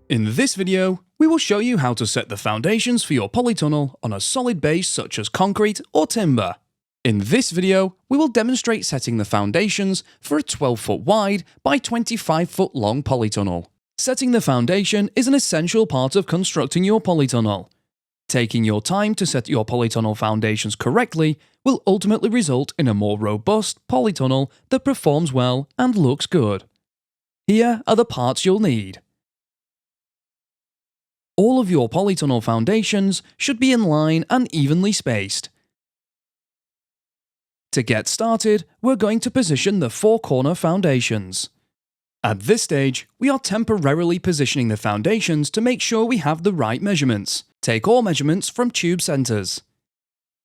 In this video, we will show you how to set the foundations for your polytunnel on a solid base such as concrete or timber. In this video, we will demonstrate setting the foundations for a 12-foot wide by 25-foot long polytunnel. Setting the foundation is an essential part of constructing your polytunnel. Taking your time to set your polytunnel foundations correctly will ultimately result in a more robust polytunnel that performs well and looks good. Here are the parts you'll need. All of your polytunnel foundations should be in line and evenly spaced. To get started, we're going to position the four-corner foundations. At this stage, we are temporarily positioning the foundations to make sure we have the right measurements. Take all measurements from tube centers.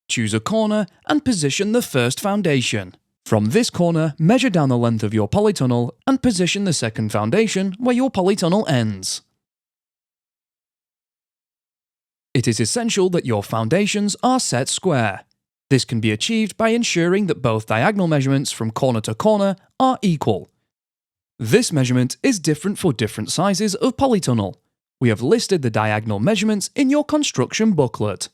Choose a corner and position the first foundation. From this corner, measure down the length of your polytunnel and position the second foundation where your polytunnel ends. It is essential that your foundations are set square. This can be achieved by ensuring that both diagonal measurements from corner to corner are equal. This measurement is different for different sizes of polytunnel. We have listed the diagonal measurements in your construction booklet.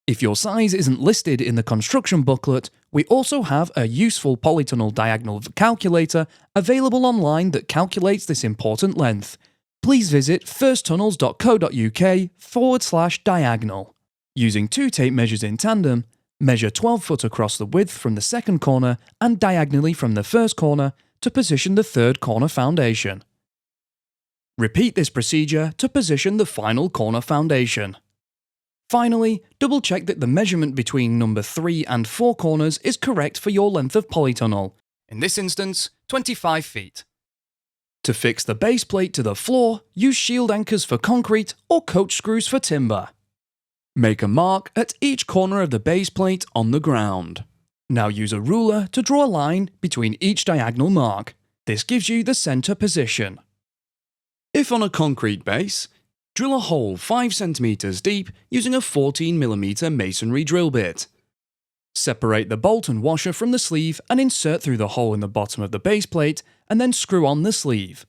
If your size isn't listed in the construction booklet, we also have a useful polytunnel diagonal calculator available online that calculates this important length. Please visit firsttunnels.co.uk/diagonal. Using two tape measures in tandem, measure 12 foot across the width from the second corner and diagonally from the first corner to position the third corner foundation. Repeat this procedure to position the final corner foundation. Finally, double check that the measurement between number 3 and 4 corners is correct for your length of polytunnel. In this instance, 25 feet. To fix the base plate to the floor, use shield anchors for concrete or coach screws for timber. Make a mark at each corner of the base plate on the ground. Now use a ruler to draw a line between each diagonal mark. This gives you the center position. If on a concrete base, drill a hole 5 cm deep using a 14mm masonry drill bit. Separate the bolt and washer from the sleeve and insert through the hole in the bottom of the base plate and then screw on the sleeve.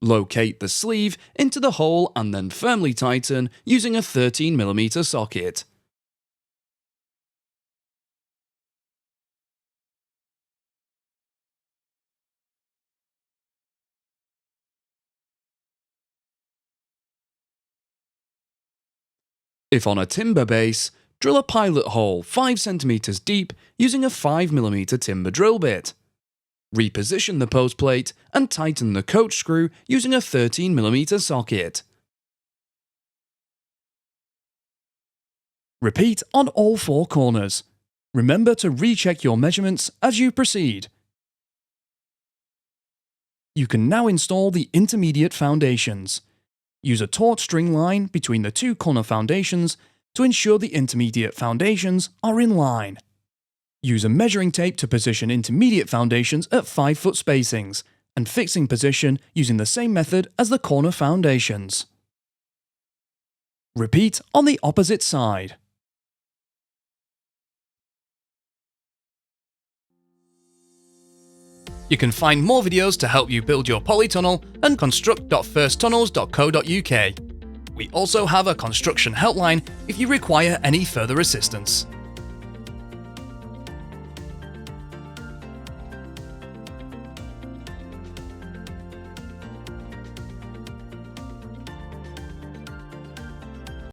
Locate the sleeve into the hole and then firmly tighten using a 13mm socket. If on a timber base, drill a pilot hole 5 cm deep using a 5mm timber drill bit. Reposition the post plate and tighten the coach screw using a 13mm socket. Repeat on all 4 corners. Remember to recheck your measurements as you proceed. You can now install the intermediate foundations. Use a taut string line between the 2 corner foundations to ensure the intermediate foundations are in line. Use a measuring tape to position intermediate foundations at 5-foot spacings, and fixing position using the same method as the corner foundations. Repeat on the opposite side. You can find more videos to help you build your polytunnel and construct.firsttunnels.co.uk. We also have a construction helpline if you require any further assistance.